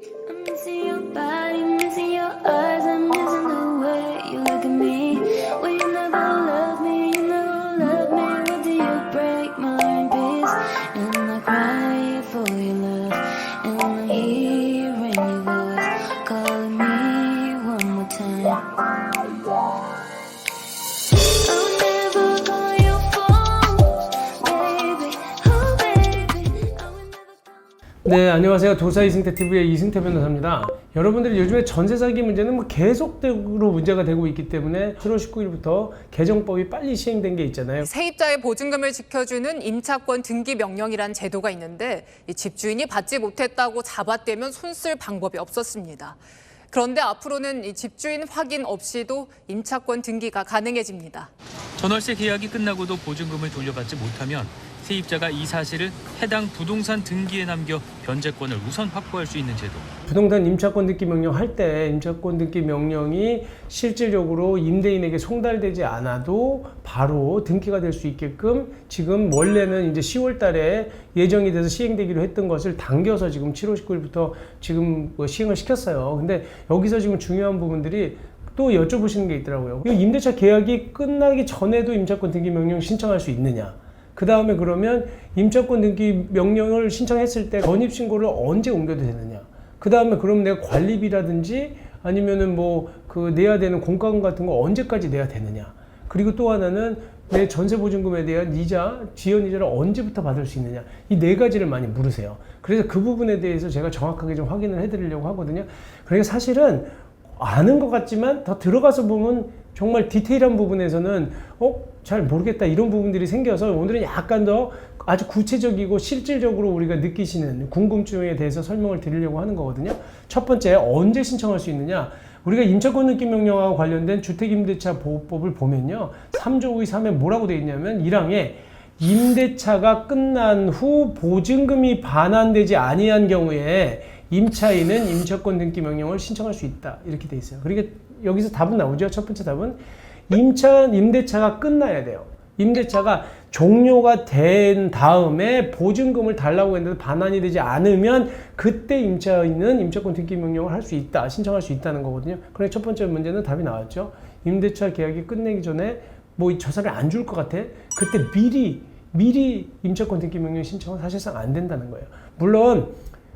I'm missing your body, missing your eyes, I'm missing the way you look at me. Well, you never love me, you never love me. What do you break my heart in peace? And I cry for your love, and I'm hearing your voice calling me one more time. I'll never call your phone, baby, oh baby. I would never. 네, 안녕하세요. 도사 이승태 TV의 이승태 변호사입니다. 여러분들이 요즘에 전세 사기 문제는 뭐 계속적으로 문제가 되고 있기 때문에 7월 19일부터 개정법이 빨리 시행된 게 있잖아요. 세입자의 보증금을 지켜주는 임차권 등기 명령이란 제도가 있는데 이 집주인이 받지 못했다고 잡아떼면 손 쓸 방법이 없었습니다. 그런데 앞으로는 이 집주인 확인 없이도 임차권 등기가 가능해집니다. 전월세 계약이 끝나고도 보증금을 돌려받지 못하면 세입자가 이 사실을 해당 부동산 등기에 남겨 변제권을 우선 확보할 수 있는 제도. 부동산 임차권 등기 명령 할 때 임차권 등기 명령이 실질적으로 임대인에게 송달되지 않아도 바로 등기가 될 수 있게끔 지금 원래는 이제 10월 달에 예정이 돼서 시행되기로 했던 것을 당겨서 지금 7월 19일부터 지금 시행을 시켰어요. 근데 여기서 지금 중요한 부분들이 또 여쭤보시는 게 있더라고요. 이 임대차 계약이 끝나기 전에도 임차권 등기 명령 신청할 수 있느냐? 그 다음에 그러면 임차권 등기 명령을 신청했을 때 전입신고를 언제 옮겨도 되느냐? 그 다음에 그럼 내가 관리비라든지 아니면은 뭐 그 내야 되는 공과금 같은 거 언제까지 내야 되느냐? 그리고 또 하나는 내 전세보증금에 대한 이자, 지연이자를 언제부터 받을 수 있느냐? 이 네 가지를 많이 물으세요. 그래서 그 부분에 대해서 제가 정확하게 좀 확인을 해드리려고 하거든요. 그러니까 사실은 아는 것 같지만 더 들어가서 보면 정말 디테일한 부분에서는 잘 모르겠다 이런 부분들이 생겨서 오늘은 약간 더 아주 구체적이고 실질적으로 우리가 느끼시는 궁금증에 대해서 설명을 드리려고 하는 거거든요. 첫 번째, 언제 신청할 수 있느냐? 우리가 임차권 등기 명령하고 관련된 주택임대차 보호법을 보면요. 3조 5의 3에 뭐라고 되어 있냐면 1항에 임대차가 끝난 후 보증금이 반환되지 아니한 경우에 임차인은 임차권 등기 명령을 신청할 수 있다. 이렇게 돼 있어요. 그러니까 여기서 답은 나오죠. 첫 번째 답은 임대차가 끝나야 돼요. 임대차가 종료가 된 다음에 보증금을 달라고 했는데 반환이 되지 않으면 그때 임차인은 임차권 등기 명령을 할 수 있다. 신청할 수 있다는 거거든요. 그래서 첫 번째 문제는 답이 나왔죠. 임대차 계약이 끝내기 전에 뭐 저 사람이 안 줄 것 같아? 그때 미리 임차권 등기 명령 신청은 사실상 안 된다는 거예요. 물론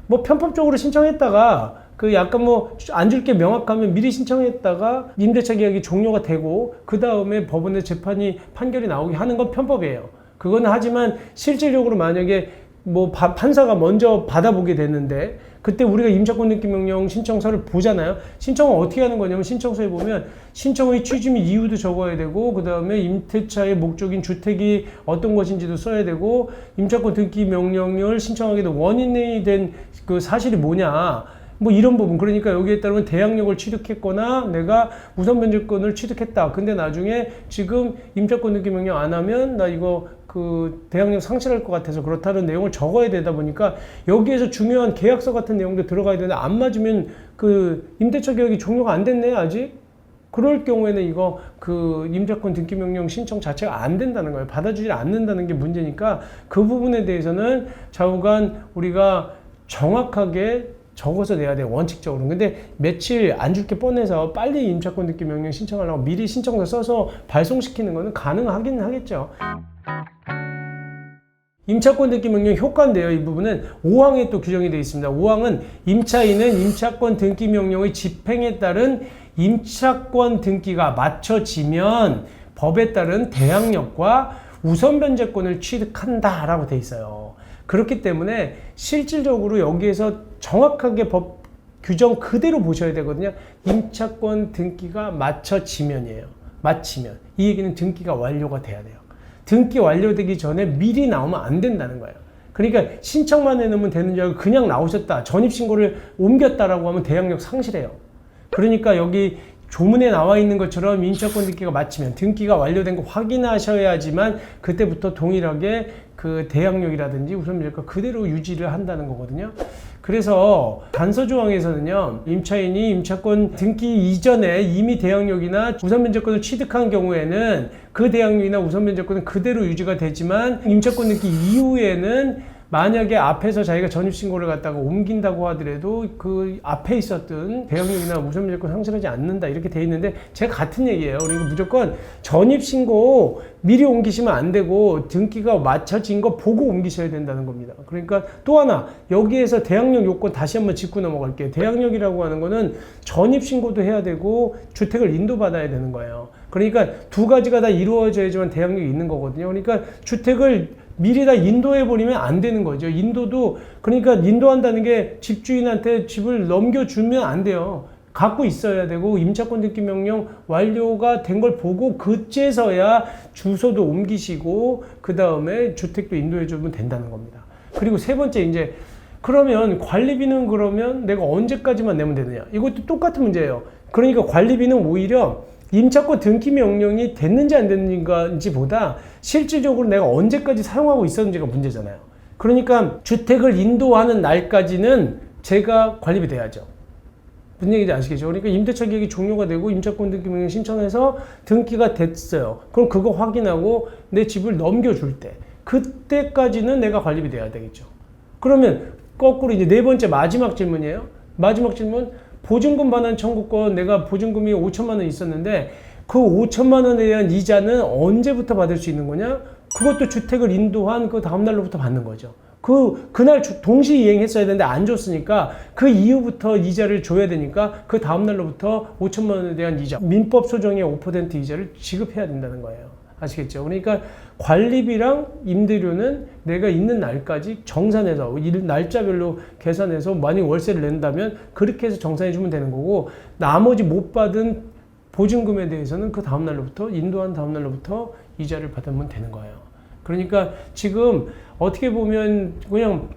뭐 편법적으로 신청했다가 그 약간 뭐 안 줄 게 명확하면 미리 신청했다가 임대차 계약이 종료가 되고 그 다음에 법원의 판결이 나오게 하는 건 편법이에요. 그거는 하지만 실질적으로 만약에 뭐 판사가 먼저 받아보게 됐는데 그때 우리가 임차권 등기 명령 신청서를 보잖아요. 신청은 어떻게 하는 거냐면 신청서에 보면 신청의 취지 및 이유도 적어야 되고 그 다음에 임대차의 목적인 주택이 어떤 것인지도 써야 되고 임차권 등기 명령을 신청하게 된 원인이 된 그 사실이 뭐냐 뭐 이런 부분. 그러니까 여기에 따르면 대항력을 취득했거나 내가 우선 변제권을 취득했다. 근데 나중에 지금 임차권 등기 명령 안 하면 나 이거 그 대항력 상실할 것 같아서 그렇다는 내용을 적어야 되다 보니까 여기에서 중요한 계약서 같은 내용도 들어가야 되는데 안 맞으면 그 임대차 계약이 종료가 안 됐네 아직? 그럴 경우에는 이거 그 임차권 등기 명령 신청 자체가 안 된다는 거예요. 받아주지 않는다는 게 문제니까 그 부분에 대해서는 좌우간 우리가 정확하게 적어서 내야 돼요. 원칙적으로. 근데 며칠 안 줄 게 뻔해서 빨리 임차권 등기 명령 신청하려고 미리 신청서 써서 발송시키는 거는 가능하긴 하겠죠. 임차권 등기 명령 효과인데요. 이 부분은 5항에 또 규정이 되어 있습니다. 5항은 임차인은 임차권 등기 명령의 집행에 따른 임차권 등기가 맞춰지면 법에 따른 대항력과 우선 변제권을 취득한다라고 되어 있어요. 그렇기 때문에 실질적으로 여기에서 정확하게 법 규정 그대로 보셔야 되거든요. 임차권 등기가 맞춰지면이에요. 마치면. 이 얘기는 등기가 완료가 돼야 돼요. 등기 완료되기 전에 미리 나오면 안 된다는 거예요. 그러니까 신청만 해놓으면 되는 줄 알고 그냥 나오셨다. 전입신고를 옮겼다라고 하면 대항력 상실해요. 그러니까 여기 조문에 나와 있는 것처럼 임차권 등기가 마치면 등기가 완료된 거 확인하셔야지만 그때부터 동일하게 그 대항력이라든지 우선변제권 그대로 유지를 한다는 거거든요. 그래서 단서조항에서는요, 임차인이 임차권 등기 이전에 이미 대항력이나 우선변제권을 취득한 경우에는 그 대항력이나 우선변제권은 그대로 유지가 되지만 임차권 등기 이후에는 만약에 앞에서 자기가 전입신고를 갖다가 옮긴다고 하더라도 그 앞에 있었던 대항력이나 우선무조건 상실하지 않는다 이렇게 돼 있는데 제가 같은 얘기예요. 그러니까 무조건 전입신고 미리 옮기시면 안 되고 등기가 맞춰진 거 보고 옮기셔야 된다는 겁니다. 그러니까 또 하나 여기에서 대항력 요건 다시 한번 짚고 넘어갈게요. 대항력이라고 하는 거는 전입신고도 해야 되고 주택을 인도받아야 되는 거예요. 그러니까 두 가지가 다 이루어져야지만 대항력이 있는 거거든요. 그러니까 주택을 미리 다 인도해버리면 안 되는 거죠. 인도도, 그러니까 인도한다는 게 집주인한테 집을 넘겨주면 안 돼요. 갖고 있어야 되고, 임차권 등기 명령 완료가 된 걸 보고, 그제서야 주소도 옮기시고, 그 다음에 주택도 인도해주면 된다는 겁니다. 그리고 세 번째, 이제, 그러면 관리비는 그러면 내가 언제까지만 내면 되느냐? 이것도 똑같은 문제예요. 그러니까 관리비는 오히려 임차권 등기 명령이 됐는지 안 됐는지 보다 실질적으로 내가 언제까지 사용하고 있었는지가 문제잖아요. 그러니까 주택을 인도하는 날까지는 제가 관리비 내야죠. 무슨 얘기인지 아시겠죠? 그러니까 임대차 계약이 종료가 되고 임차권 등기 명령 신청해서 등기가 됐어요. 그럼 그거 확인하고 내 집을 넘겨줄 때 그때까지는 내가 관리비 내야 되겠죠. 그러면 거꾸로 이제 네 번째 마지막 질문이에요. 마지막 질문. 보증금 반환 청구권 내가 보증금이 5천만 원 있었는데 그 5천만 원에 대한 이자는 언제부터 받을 수 있는 거냐? 그것도 주택을 인도한 그 다음 날로부터 받는 거죠. 그날 동시 이행했어야 되는데 안 줬으니까 그 이후부터 이자를 줘야 되니까 그 다음 날로부터 5천만 원에 대한 이자, 민법 소정의 5% 이자를 지급해야 된다는 거예요. 아시겠죠? 그러니까 관리비랑 임대료는 내가 있는 날까지 정산해서 날짜별로 계산해서 만약 월세를 낸다면 그렇게 해서 정산해 주면 되는 거고, 나머지 못 받은 보증금에 대해서는 그 다음 날로부터 인도한 다음 날로부터 이자를 받으면 되는 거예요. 그러니까 지금 어떻게 보면 그냥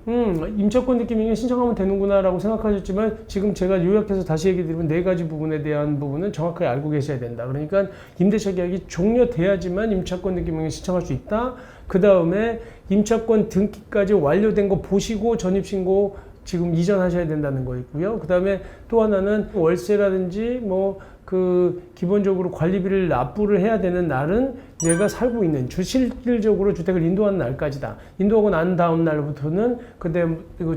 임차권 등기 명령 신청하면 되는구나 라고 생각하셨지만 지금 제가 요약해서 다시 얘기 드리면 네 가지 부분에 대한 부분은 정확하게 알고 계셔야 된다. 그러니까 임대차 계약이 종료돼야지만 임차권 등기 명령 신청할 수 있다. 그 다음에 임차권 등기까지 완료된 거 보시고 전입신고 지금 이전하셔야 된다는 거 있고요. 그 다음에 또 하나는 월세라든지 기본적으로 관리비를 납부를 해야 되는 날은 내가 살고 있는 실질적으로 주택을 인도하는 날까지다. 인도하고 난 다음 날부터는 그때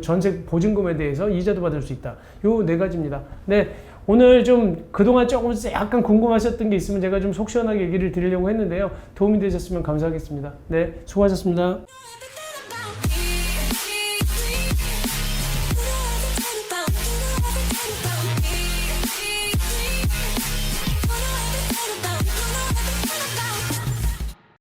전세 보증금에 대해서 이자도 받을 수 있다. 요 네 가지입니다. 네. 오늘 좀 그동안 조금 약간 궁금하셨던 게 있으면 제가 좀 속 시원하게 얘기를 드리려고 했는데요. 도움이 되셨으면 감사하겠습니다. 네. 수고하셨습니다.